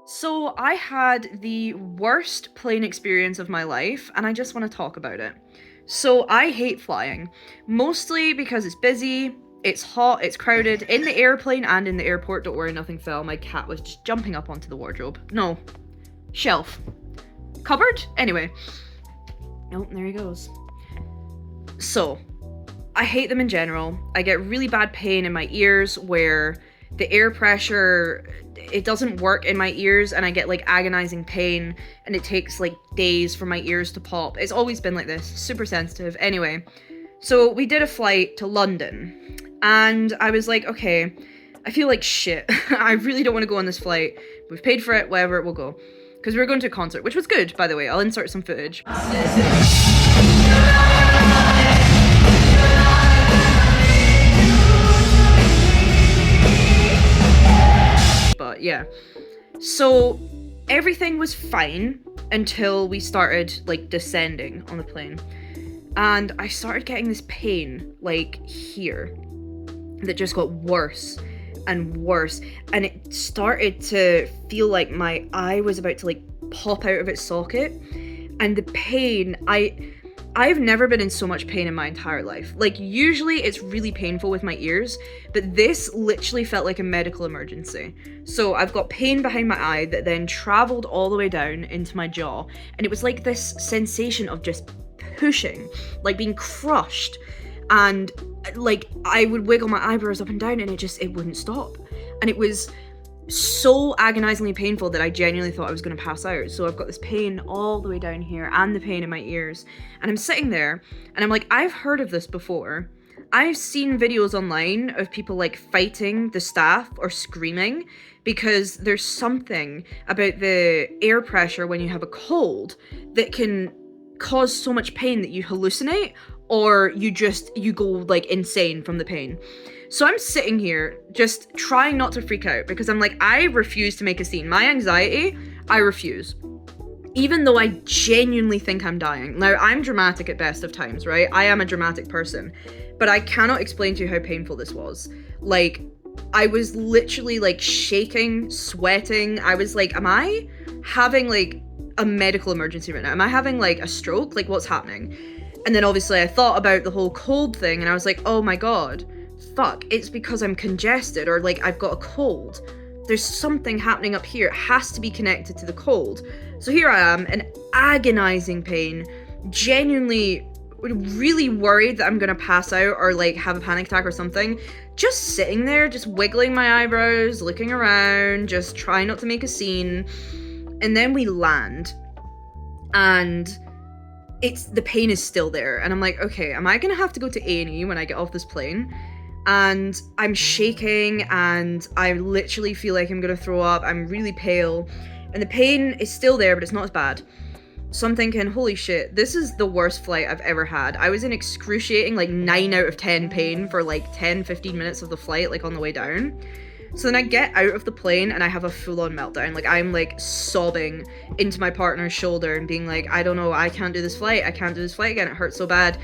So I had the worst plane experience of my life, and I just want to talk about it. So I hate flying, mostly because it's busy, it's hot, it's crowded, in the airplane and in the airport. Don't worry, nothing fell. My cat was just jumping up onto the wardrobe. No, shelf. Cupboard? Anyway. Oh, there he goes. So, I hate them in general. I get really bad pain in my ears where the air pressure it doesn't work in my ears and I get like agonizing pain and it takes like days for my ears to pop. It's always been like this, super sensitive. Anyway, so we did a flight to London and I was like, okay, I feel like shit. I really don't want to go on this flight. We've paid for it, whatever, we'll go. Because we were going to a concert, which was good, by the way. I'll insert some footage. But yeah, so everything was fine until we started like descending on the plane, and I started getting this pain like here that just got worse and worse, and it started to feel like my eye was about to like pop out of its socket. And the pain, I've never been in so much pain in my entire life. Like, usually it's really painful with my ears, but this literally felt like a medical emergency. So I've got pain behind my eye that then traveled all the way down into my jaw, and it was like this sensation of just pushing, like being crushed, and like I would wiggle my eyebrows up and down and it wouldn't stop. And it was so agonizingly painful that I genuinely thought I was going to pass out. So I've got this pain all the way down here and the pain in my ears, and I'm sitting there and I'm like, I've heard of this before. I've seen videos online of people like fighting the staff or screaming because there's something about the air pressure when you have a cold that can cause so much pain that you hallucinate or you go like insane from the pain. So I'm sitting here just trying not to freak out because I'm like, I refuse to make a scene. My anxiety, I refuse. Even though I genuinely think I'm dying. Now, I'm dramatic at best of times, right? I am a dramatic person. But I cannot explain to you how painful this was. Like, I was literally like shaking, sweating. I was like, am I having like a medical emergency right now? Am I having like a stroke? Like, what's happening? And then obviously I thought about the whole cold thing and I was like, oh my god. Fuck, it's because I'm congested or like I've got a cold. There's something happening up here. It has to be connected to the cold. So here I am in agonizing pain, genuinely really worried that I'm gonna pass out or like have a panic attack or something. Just sitting there, just wiggling my eyebrows, looking around, just trying not to make a scene. And then we land and the pain is still there. And I'm like, okay, am I gonna have to go to A&E when I get off this plane? And I'm shaking and I literally feel like I'm gonna throw up. I'm really pale and the pain is still there, but it's not as bad. So I'm thinking, holy shit, this is the worst flight I've ever had. I was in excruciating like 9 out of 10 pain for like 10-15 minutes of the flight, like on the way down. So then I get out of the plane and I have a full-on meltdown. Like I'm like sobbing into my partner's shoulder and being like, I don't know, I can't do this flight. I can't do this flight again. It hurts so bad.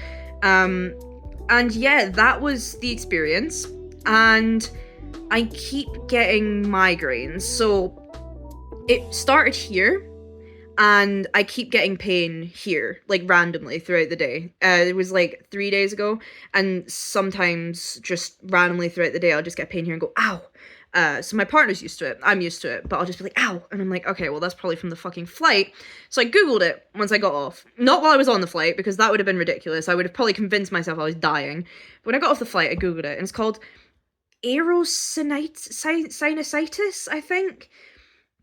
And yeah, that was the experience. And I keep getting migraines. So it started here and I keep getting pain here, like randomly throughout the day. It was like 3 days ago, and sometimes just randomly throughout the day, I'll just get pain here and go, ow. So my partner's used to it, I'm used to it, but I'll just be like, ow, and I'm like, okay, well that's probably from the fucking flight. So I googled it once I got off. Not while I was on the flight, because that would have been ridiculous. I would have probably convinced myself I was dying. But when I got off the flight, I googled it, and it's called sinusitis, I think.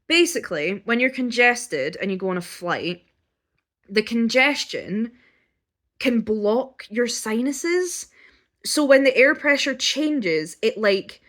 Basically, when you're congested and you go on a flight, the congestion can block your sinuses. So when the air pressure changes, it like,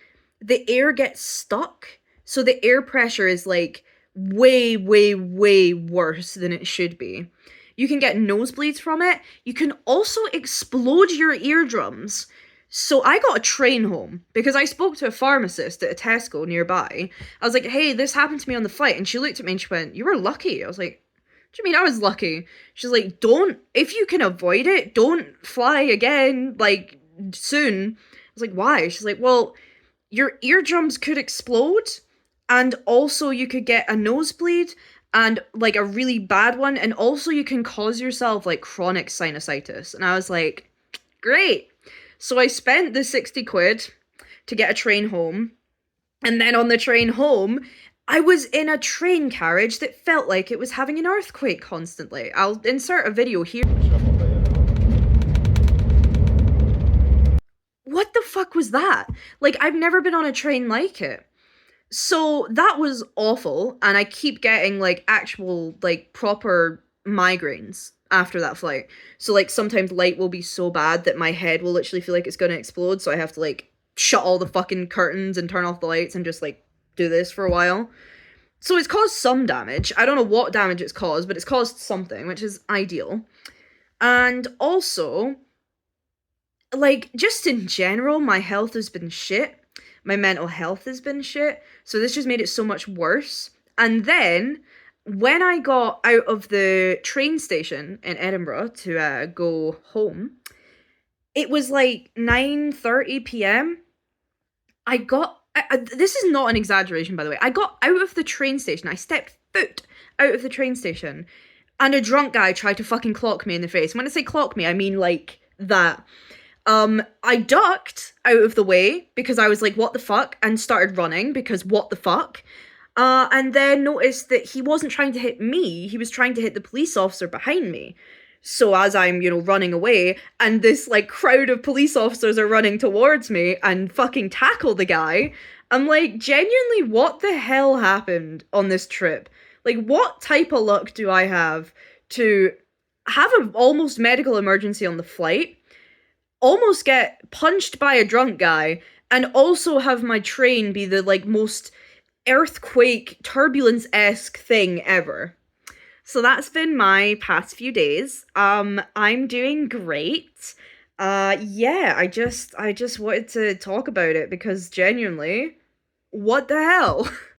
the air gets stuck. So the air pressure is like way, way, way worse than it should be. You can get nosebleeds from it. You can also explode your eardrums. So I got a train home because I spoke to a pharmacist at a Tesco nearby. I was like, hey, this happened to me on the flight. And she looked at me and she went, you were lucky. I was like, what do you mean I was lucky? She's like, if you can avoid it, don't fly again, like, soon. I was like, why? She's like, well, your eardrums could explode and also you could get a nosebleed and like a really bad one, and also you can cause yourself like chronic sinusitis. And I was like, great. So I spent the 60 quid to get a train home, and then on the train home, I was in a train carriage that felt like it was having an earthquake constantly. I'll insert a video here. What the fuck was that? Like, I've never been on a train like it. So that was awful, and I keep getting like actual, like proper migraines after that flight. So, like, sometimes light will be so bad that my head will literally feel like it's gonna explode, so I have to like shut all the fucking curtains and turn off the lights and just like do this for a while. So it's caused some damage. I don't know what damage it's caused, but it's caused something, which is ideal. And also, like, just in general, my health has been shit. My mental health has been shit. So this just made it so much worse. And then when I got out of the train station in Edinburgh to go home, it was like 9:30 p.m. This is not an exaggeration, by the way. I got out of the train station. I stepped foot out of the train station, and a drunk guy tried to fucking clock me in the face. When I say clock me, I mean like that. I ducked out of the way because I was like, what the fuck? And started running because what the fuck? And then noticed that he wasn't trying to hit me, he was trying to hit the police officer behind me. So as I'm, running away, and this like crowd of police officers are running towards me and fucking tackle the guy, I'm like, genuinely, what the hell happened on this trip? Like, what type of luck do I have to have an almost medical emergency on the flight, almost get punched by a drunk guy, and also have my train be the like most earthquake turbulence-esque thing ever? So that's been my past few days. I'm doing great. Yeah, I just wanted to talk about it because genuinely, what the hell?